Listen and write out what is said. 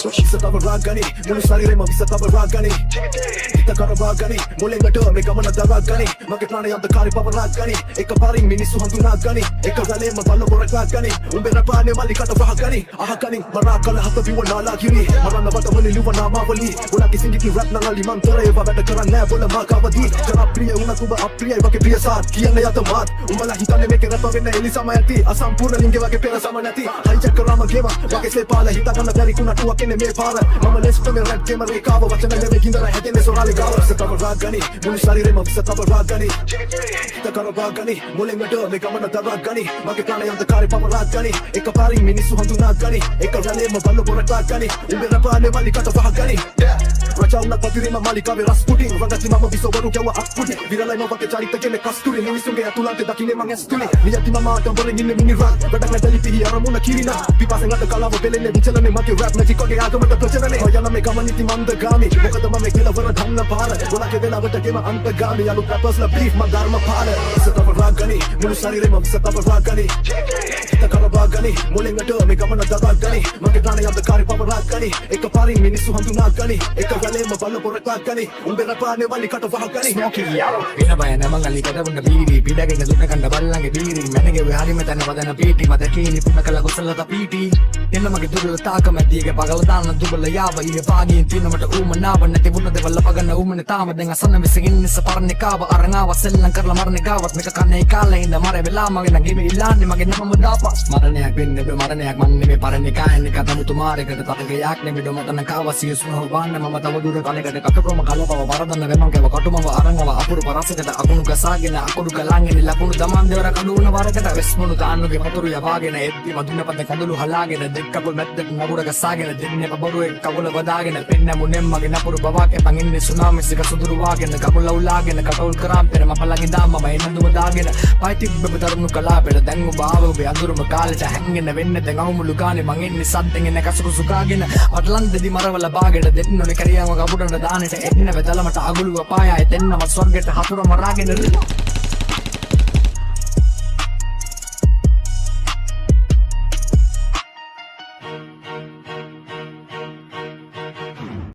විසතව රාගනි මුළු ශරීරෙම විසතව රාගනි හිත කරවාගනි මුලෙන්ට මේ ගමන දරාගනි මගේ ප්‍රාණය අන්ධකාරේ පවරාගනි එකපාරින් මිනිස්සු හඳුනාගනි එක ගලේම බල්ල පොරකාගනි උඹේ රපානේ මල්ලිකට වහගනි අහගනි මරා කල හත විවනාලා කිරි මරන්න වටවලි ලිවනා මාවලි ඔලගේ සිංගිති රැප් නංගලි මන්තරේ වැඩ කරන්නේ නැහැ බොල මාකවදී ජනප්‍රිය වුණත් ඔබ අප්‍රියයි වගේ ප්‍රිය සාත් කියන්නේ යත මාත් උඹලා හිතන්නේ මේක රැප් වෙන්න එලිසම ඇති අසම්පූර්ණ ලිංගේ වගේ පෙර සම නැති හයිජැක් කරාම ගේම වගේ සේපාල හිතා ගන්න බැරි කුණටුවක් එන්නේ මේ පාර මම ලෙස්ට මේ රැප් ගේම රේකාව වචන නෙවෙයි ගින්දර හැදෙන්නේ සොරාලේ ගාව විසතව රාගනි මුළු ශරීරෙම විසතව රාගනි හිත කරවාගනි මුලෙන්ට මේ ගමන දරාගනි මගේ ප්‍රාණය අන්ධකාරේ පවරාගනි එකපාරින් මිනිස්සු හඳුනාගනි එක රැළේම බල්ල පොරකාගනි උඹේ රපානේ මල්ලිකට වහගනි රජාවුණක් පතිරීම මාලිකාවේ රස්පුටින් රඟති මම විසවරු ගැව අත්පුටි විරලයි මම වගේ චරිත කෙනෙක් කස්තුරි මිනිස්සුන්ගේ අතුලන්තේ දකින්නේ මං ඇස්තුලි නියති මම ආටම්බරෙන් ඉන්නේ මිනිරක් වැඩක් නැතලි පිහි අරමුණ කිරිනා පිපාසෙන් අත කලාව පෙලෙන්නේ විචලනේ මගේ රැප් මැජික් වගේ ආගමට ප්‍රචලනේ හොයන මේ ගමන ඉති මන්දගාමි මොකද මම කෙලවර ධන්න පාර ගොඩක් වෙලාවට ගෙම අන්තගාමි අලු පැපර්ස්ලා බ්‍රීෆ් මං ධර්ම පාල විසතව රාගනි මුළු ශරීරෙම විසතව රාගනි හිත කරවාගනි මුලෙන්ට මේ ගමන දරාගනි මගේ ප්‍රාණය අන්ධකාරේ පවරාගනි එකපාරින් මිනිස්සු හඳුනාගනි එක ගලේම බල්ල පොරකාගනි උඹේ රපානේ මල්ලිකට වහගනි වෙන බය නැමං අලි කඩවන්න බීවි පිටගෙන දුන්න කන්න බල්ලන්ගේ බීරි මැනගේ හරිම තැන වදන පීටි මත කීනි පුන කළ කුසලත පීටි එන්න මගේ දුර්වල තාක මැදියේ පගල දාන්න දුබල යාව ඊය පාගින් තිනමට ඌමනාව නැති වුණ දෙවල්ල පගන්න ඌමන තාම දැන් අසන්න විසගින් ඉස්ස පරන්නේ කාව අරංගාව සෙල්ලම් කරලා මරන්නේ ගාවත් මේක කන්නේ කාලේ ඉඳ මර වෙලා මගේ නම් ගෙමි ඉල්ලන්නේ මගේ නම දාපස් මරණයක් වෙන්නේ බේ මරණයක් මන් නෙමෙයි පරන්නේ කායන්නේ කතමුතු මාරේකට තරගයක් නෙමෙයි ඩොමතන කාව සියසුන හොබන්න මම තව දුර කලකට කටුකම කලපව වරදන්න වෙමන් කව කටුමව අරංගව අපුරු පරසකට අකුණු ගසාගෙන අකුරු ගලංගෙන ලකුණු දමන් දෙවර කඩුවන වරකට වෙස්මුණු තාන්නුගේ වතුරු යවාගෙන එද්දි මදුන්න පද කඳුළු හලාගෙන දෙක්කකුල් මැද්දට නගුර ගසාගෙන දෙන්නේ බබරුවේ කකුල වදාගෙන පෙන්න මුනෙම් මගේ නපුරු බවාගේ මං ඉන්නේ සුනාමිසික සුදුරු වාගෙන කකුල උලාගෙන කටවුල් කරාම් පෙර මපලගේ දාම මම එන්නදුම දාගෙන පයිතික් බබ දරුණු කලා පෙර දැන් ඔබ ආව ඔබේ අඳුරුම කාලෙට හැංගෙන වෙන්න දැන් අවුමුළු ගානේ මං ඉන්නේ සද්දෙන් එන කසුරු සුකාගෙන අටලන්තෙදි මරවල බාගෙට දෙන්නෝනේ කරියාව කපුටන දානෙට එන්න වෙදලමට අගුලුව පායයි දෙන්නම ස්වර්ගෙට හතුරම රාගෙන